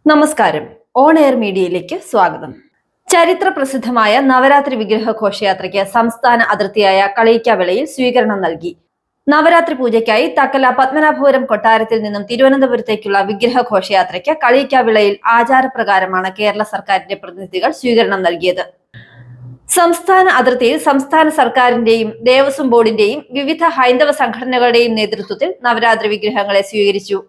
നമസ്കാരം. On air മീഡിയയിലേക്ക് സ്വാഗതം. ചരിത്ര പ്രസിദ്ധമായ നവരാത്രി വിഗ്രഹ ഘോഷയാത്രയ്ക്ക് സംസ്ഥാന അതിർത്തിയായ കളിയിക്കാവിളയിൽ സ്വീകരണം നൽകി. നവരാത്രി പൂജയ്ക്കായി തക്കല പത്മനാഭപുരം കൊട്ടാരത്തിൽ നിന്നും തിരുവനന്തപുരത്തേക്കുള്ള വിഗ്രഹ ഘോഷയാത്രയ്ക്ക് കളിയിക്കാവിളയിൽ ആചാരപ്രകാരമാണ് കേരള സർക്കാരിന്റെ പ്രതിനിധികൾ സ്വീകരണം നൽകിയത്. സംസ്ഥാന അതിർത്തിയിൽ സംസ്ഥാന സർക്കാരിന്റെയും ദേവസ്വം ബോർഡിന്റെയും വിവിധ ഹൈന്ദവ സംഘടനകളുടെയും നേതൃത്വത്തിൽ നവരാത്രി വിഗ്രഹങ്ങളെ സ്വീകരിച്ചു.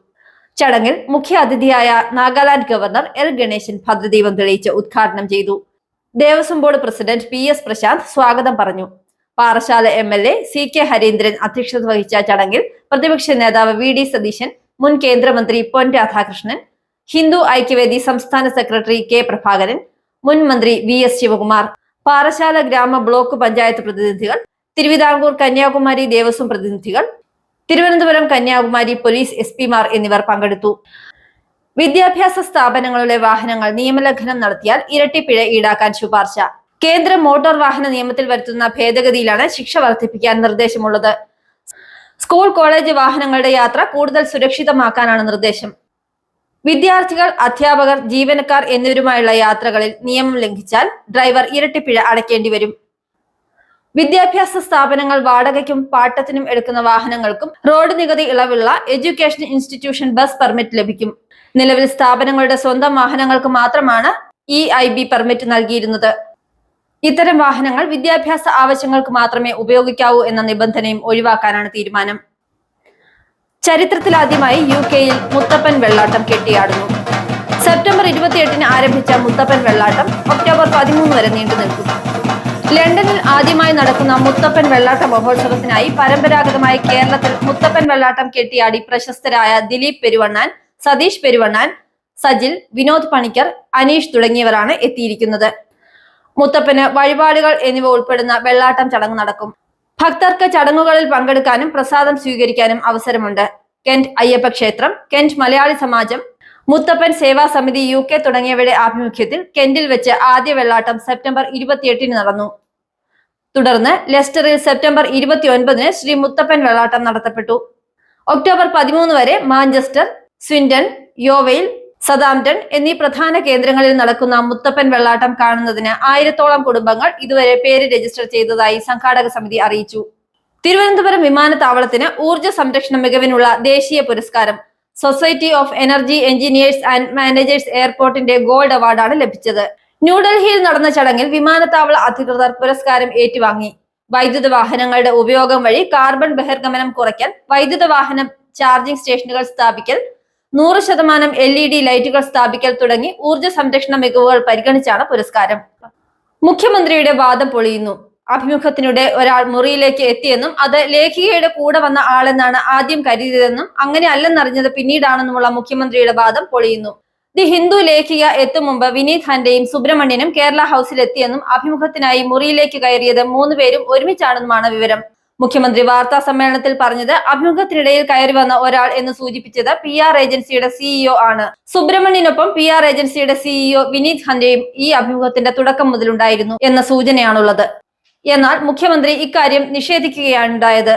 ചടങ്ങിൽ മുഖ്യ അതിഥിയായ നാഗാലാൻഡ് ഗവർണർ എൽ ഗണേശൻ ഭദ്രദീപം തെളിയിച്ച് ഉദ്ഘാടനം ചെയ്തു. Devaswom board president PS Prashanth സ്വാഗതം പറഞ്ഞു. പാറശാല MLA CK ഹരീന്ദ്രൻ അധ്യക്ഷത വഹിച്ച ചടങ്ങിൽ പ്രതിപക്ഷ നേതാവ് VD സതീശൻ, മുൻ കേന്ദ്രമന്ത്രി പൊൻ രാധാകൃഷ്ണൻ, ഹിന്ദു ഐക്യവേദി സംസ്ഥാന സെക്രട്ടറി K പ്രഭാകരൻ, മുൻ മന്ത്രി VS ശിവകുമാർ, പാറശാല ഗ്രാമ ബ്ലോക്ക് പഞ്ചായത്ത് പ്രതിനിധികൾ, തിരുവിതാംകൂർ കന്യാകുമാരി ദേവസ്വം പ്രതിനിധികൾ, തിരുവനന്തപുരം കന്യാകുമാരി പോലീസ് SP-മാർ എന്നിവർ പങ്കെടുത്തു. വിദ്യാഭ്യാസ സ്ഥാപനങ്ങളുടെ വാഹനങ്ങൾ നിയമലംഘനം നടത്തിയാൽ ഇരട്ടി പിഴ ഈടാക്കാൻ ശുപാർശ. കേന്ദ്ര മോട്ടോർ വാഹന നിയമത്തിൽ വരുത്തുന്ന ഭേദഗതിയിലാണ് ശിക്ഷ വർദ്ധിപ്പിക്കാൻ നിർദ്ദേശമുള്ളത്. സ്കൂൾ കോളേജ് വാഹനങ്ങളുടെ യാത്ര കൂടുതൽ സുരക്ഷിതമാക്കാനാണ് നിർദ്ദേശം. വിദ്യാർത്ഥികൾ, അധ്യാപകർ, ജീവനക്കാർ എന്നിവരുമായുള്ള യാത്രകളിൽ നിയമം ലംഘിച്ചാൽ ഡ്രൈവർ ഇരട്ടി പിഴ അടയ്ക്കേണ്ടി വരും. വിദ്യാഭ്യാസ സ്ഥാപനങ്ങൾ വാടകയ്ക്കും പാട്ടത്തിനും എടുക്കുന്ന വാഹനങ്ങൾക്കും റോഡ് നികുതി ഇളവുള്ള എഡ്യൂക്കേഷൻ ഇൻസ്റ്റിറ്റ്യൂഷൻ ബസ് പെർമിറ്റ് ലഭിക്കും. നിലവിൽ സ്ഥാപനങ്ങളുടെ സ്വന്തം വാഹനങ്ങൾക്ക് മാത്രമാണ് EIB പെർമിറ്റ് നൽകിയിരുന്നത്. ഇത്തരം വാഹനങ്ങൾ വിദ്യാഭ്യാസ ആവശ്യങ്ങൾക്ക് മാത്രമേ ഉപയോഗിക്കാവൂ എന്ന നിബന്ധനയും ഒഴിവാക്കാനാണ് തീരുമാനം. ചരിത്രത്തിലാദ്യമായി UK-യിൽ മുത്തപ്പൻ വെള്ളാട്ടം കെട്ടിയാടുന്നു. സെപ്റ്റംബർ 28-ന് ആരംഭിച്ച മുത്തപ്പൻ വെള്ളാട്ടം ഒക്ടോബർ 13 വരെ നീണ്ടു നിൽക്കും. ലണ്ടനിൽ ആദ്യമായി നടക്കുന്ന മുത്തപ്പൻ വെള്ളാട്ട മഹോത്സവത്തിനായി പരമ്പരാഗതമായി കേരളത്തിൽ മുത്തപ്പൻ വെള്ളാട്ടം കെട്ടിയാടി പ്രശസ്തരായ ദിലീപ് പെരുവണ്ണാൻ, സതീഷ് പെരുവണ്ണാൻ, സജിൽ, വിനോദ് പണിക്കർ, അനീഷ് തുടങ്ങിയവരാണ് എത്തിയിരിക്കുന്നത്. മുത്തപ്പന് വഴിപാടുകൾ എന്നിവ ഉൾപ്പെടുന്ന വെള്ളാട്ടം ചടങ്ങ് നടക്കും. ഭക്തർക്ക് ചടങ്ങുകളിൽ പങ്കെടുക്കാനും പ്രസാദം സ്വീകരിക്കാനും അവസരമുണ്ട്. കെന്റ് അയ്യപ്പ ക്ഷേത്രം, കെന്റ് മലയാളി സമാജം, മുത്തപ്പൻ സേവാ സമിതി UK തുടങ്ങിയവയുടെ ആഭിമുഖ്യത്തിൽ കെന്റിൽ വെച്ച് ആദ്യ വെള്ളാട്ടം സെപ്റ്റംബർ 28-ന് നടന്നു. തുടർന്ന് ലെസ്റ്ററിൽ സെപ്റ്റംബർ 29-ന് ശ്രീ മുത്തപ്പൻ വെള്ളാട്ടം നടത്തപ്പെട്ടു. ഒക്ടോബർ 13 വരെ മാഞ്ചസ്റ്റർ, സ്വിൻഡൻ, യോവയിൽ, സതാംപ്ടൺ എന്നീ പ്രധാന കേന്ദ്രങ്ങളിൽ നടക്കുന്ന മുത്തപ്പൻ വെള്ളാട്ടം കാണുന്നതിന് 1000-ഓളം കുടുംബങ്ങൾ ഇതുവരെ പേര് രജിസ്റ്റർ ചെയ്തതായി സംഘാടക സമിതി അറിയിച്ചു. തിരുവനന്തപുരം വിമാനത്താവളത്തിന് ഊർജ്ജ സംരക്ഷണ മികവിനുള്ള ദേശീയ പുരസ്കാരം society of energy engineers and managers എയർപോർട്ടിന്റെ ഗോൾഡ് അവാർഡാണ് ലഭിച്ചത്. ന്യൂഡൽഹിയിൽ നടന്ന ചടങ്ങിൽ വിമാനത്താവള അധികൃതർ പുരസ്കാരം ഏറ്റുവാങ്ങി. വൈദ്യുത വാഹനങ്ങളുടെ ഉപയോഗം വഴി കാർബൺ ബഹിർഗമനം കുറയ്ക്കൽ, വൈദ്യുത വാഹന ചാർജിംഗ് സ്റ്റേഷനുകൾ സ്ഥാപിക്കൽ, 100% LED ലൈറ്റുകൾ സ്ഥാപിക്കൽ തുടങ്ങി ഊർജ്ജ സംരക്ഷണ മികവുകൾ പരിഗണിച്ചാണ് പുരസ്കാരം. മുഖ്യമന്ത്രിയുടെ വാദം പൊളിയുന്നു. അഭിമുഖത്തിനിടെ ഒരാൾ മുറിയിലേക്ക് എത്തിയെന്നും അത് ലേഖികയുടെ കൂടെ വന്ന ആളെന്നാണ് ആദ്യം കരുതിയതെന്നും അങ്ങനെ അല്ലെന്നറിഞ്ഞത് പിന്നീടാണെന്നുമുള്ള മുഖ്യമന്ത്രിയുടെ വാദം പൊളിയുന്നു. ദി ഹിന്ദു ലേഖിക എത്തും മുമ്പ് വിനീത് ഖാന്റെയും സുബ്രഹ്മണ്യനും കേരള ഹൗസിൽ എത്തിയെന്നും അഭിമുഖത്തിനായി മുറിയിലേക്ക് കയറിയത് 3 പേരും ഒരുമിച്ചാണെന്നുമാണ് വിവരം. മുഖ്യമന്ത്രി വാർത്താ സമ്മേളനത്തിൽ പറഞ്ഞത് അഭിമുഖത്തിനിടയിൽ കയറി വന്ന ഒരാൾ എന്ന് സൂചിപ്പിച്ചത് PR ഏജൻസിയുടെ CEO ആണ്. സുബ്രഹ്മണ്യനൊപ്പം PR ഏജൻസിയുടെ CEO വിനീത് ഖാന്റെയും ഈ അഭിമുഖത്തിന്റെ തുടക്കം മുതലുണ്ടായിരുന്നു എന്ന സൂചനയാണുള്ളത്. എന്നാൽ മുഖ്യമന്ത്രി ഇക്കാര്യം നിഷേധിക്കുകയാണുണ്ടായത്.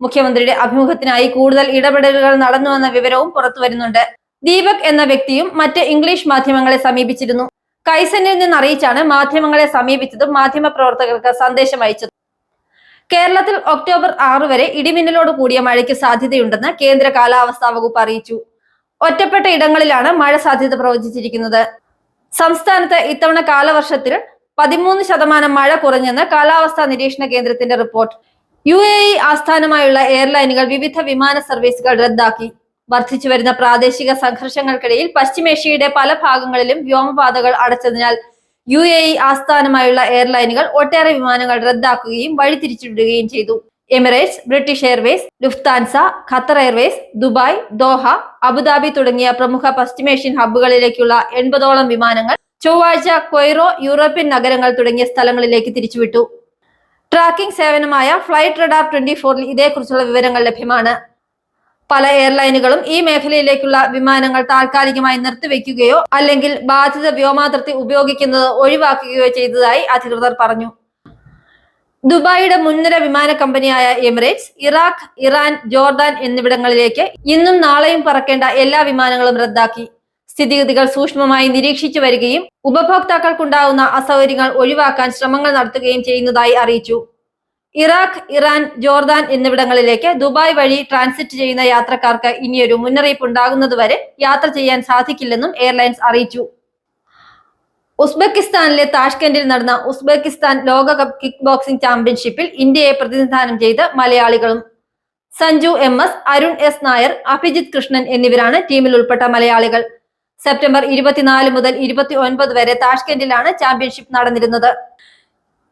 മുഖ്യമന്ത്രിയുടെ അഭിമുഖത്തിനായി കൂടുതൽ ഇടപെടലുകൾ നടന്നുവെന്ന വിവരവും പുറത്തു വരുന്നുണ്ട്. ദീപക് എന്ന വ്യക്തിയും മറ്റ് ഇംഗ്ലീഷ് മാധ്യമങ്ങളെ സമീപിച്ചിരുന്നു. കൈസനിൽ നിന്ന് അറിയിച്ചാണ് മാധ്യമങ്ങളെ സമീപിച്ചതും മാധ്യമപ്രവർത്തകർക്ക് സന്ദേശം അയച്ചത്. കേരളത്തിൽ ഒക്ടോബർ 6 വരെ ഇടിമിന്നലോട് കൂടിയ മഴയ്ക്ക് സാധ്യതയുണ്ടെന്ന് കേന്ദ്ര കാലാവസ്ഥാ വകുപ്പ് അറിയിച്ചു. ഒറ്റപ്പെട്ട ഇടങ്ങളിലാണ് മഴ സാധ്യത പ്രവചിച്ചിരിക്കുന്നത്. സംസ്ഥാനത്ത് ഇത്തവണ കാലവർഷത്തിൽ 13% മഴ കുറഞ്ഞെന്ന് കാലാവസ്ഥാ നിരീക്ഷണ കേന്ദ്രത്തിന്റെ റിപ്പോർട്ട്. UAE ആസ്ഥാനമായുള്ള എയർലൈനുകൾ വിവിധ വിമാന സർവീസുകൾ റദ്ദാക്കി. വർദ്ധിച്ചു വരുന്ന പ്രാദേശിക സംഘർഷങ്ങൾക്കിടയിൽ പശ്ചിമേഷ്യയുടെ പല ഭാഗങ്ങളിലും വ്യോമപാതകൾ അടച്ചതിനാൽ UAE ആസ്ഥാനമായുള്ള എയർലൈനുകൾ ഒട്ടേറെ വിമാനങ്ങൾ റദ്ദാക്കുകയും വഴിതിരിച്ചുവിടുകയും ചെയ്തു. Emirates, British Airways, Lufthansa, Qatar Airways, Dubai, Doha, Abu Dhabi തുടങ്ങിയ പ്രമുഖ പശ്ചിമേഷ്യൻ ഹബ്ബുകളിലേക്കുള്ള 80-ഓളം വിമാനങ്ങൾ ചൊവ്വാഴ്ച കൊയ്റോ, യൂറോപ്യൻ നഗരങ്ങൾ തുടങ്ങിയ സ്ഥലങ്ങളിലേക്ക് തിരിച്ചുവിട്ടു. ട്രാക്കിംഗ് സേവനമായ ഫ്ലൈറ്റ് റഡാർ 24-ൽ ഇതേക്കുറിച്ചുള്ള വിവരങ്ങൾ ലഭ്യമാണ്. പല എയർലൈനുകളും ഈ മേഖലയിലേക്കുള്ള വിമാനങ്ങൾ താൽക്കാലികമായി നിർത്തിവെക്കുകയോ അല്ലെങ്കിൽ ബാധിത വ്യോമാതിർത്തി ഉപയോഗിക്കുന്നത് ഒഴിവാക്കുകയോ ചെയ്തതായി അധികൃതർ പറഞ്ഞു. ദുബായിയുടെ മുൻനിര വിമാന കമ്പനിയായ എമിറേറ്റ്സ് ഇറാഖ്, ഇറാൻ, ജോർദാൻ എന്നിവിടങ്ങളിലേക്ക് ഇന്നും നാളെയും പറക്കേണ്ട എല്ലാ വിമാനങ്ങളും റദ്ദാക്കി. സ്ഥിതിഗതികൾ സൂക്ഷ്മമായി നിരീക്ഷിച്ചു വരികയും ഉപഭോക്താക്കൾക്കുണ്ടാവുന്ന അസൗകര്യങ്ങൾ ഒഴിവാക്കാൻ ശ്രമങ്ങൾ നടത്തുകയും ചെയ്യുന്നതായി അറിയിച്ചു. ഇറാഖ്, ഇറാൻ, ജോർദാൻ എന്നിവിടങ്ങളിലേക്ക് ദുബായ് വഴി ട്രാൻസിറ്റ് ചെയ്യുന്ന യാത്രക്കാർക്ക് ഇനിയൊരു മുന്നറിയിപ്പ് ഉണ്ടാകുന്നതുവരെ യാത്ര ചെയ്യാൻ സാധിക്കില്ലെന്നും എയർലൈൻസ് അറിയിച്ചു. ഉസ്ബെക്കിസ്ഥാനിലെ താഷ്കെന്റിൽ നടന്ന ഉസ്ബെക്കിസ്ഥാൻ ലോകകപ്പ് കിക്ക് ബോക്സിംഗ് ചാമ്പ്യൻഷിപ്പിൽ ഇന്ത്യയെ പ്രതിനിധാനം ചെയ്ത് മലയാളികളും. സഞ്ജു MS, അരുൺ S നായർ, അഭിജിത്ത് കൃഷ്ണൻ എന്നിവരാണ് ടീമിൽ ഉൾപ്പെട്ട മലയാളികൾ. സെപ്റ്റംബർ 24 മുതൽ 29 വരെ താഷ്കെന്റിലാണ് ചാമ്പ്യൻഷിപ്പ് നടന്നിരുന്നത്.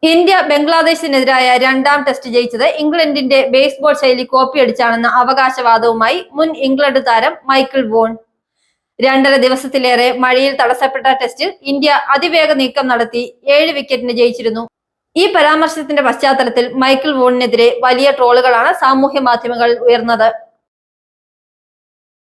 ഇന്ത്യ ബംഗ്ലാദേശിനെതിരായ 2ാം ടെസ്റ്റ് ജയിച്ചത് ഇംഗ്ലണ്ടിന്റെ ബേസ്ബോൾ ശൈലി കോപ്പിയടിച്ചാണെന്ന അവകാശവാദവുമായി മുൻ ഇംഗ്ലണ്ട് താരം മൈക്കിൾ വോൺ. 2.5 ദിവസത്തിലേറെ മഴയിൽ തടസ്സപ്പെട്ട ടെസ്റ്റിൽ ഇന്ത്യ അതിവേഗ നീക്കം നടത്തി 7 വിക്കറ്റിന് ജയിച്ചിരുന്നു. ഈ പരാമർശത്തിന്റെ പശ്ചാത്തലത്തിൽ മൈക്കിൾ വോണിനെതിരെ വലിയ ട്രോളുകളാണ് സാമൂഹ്യ മാധ്യമങ്ങളിൽ ഉയർന്നത്.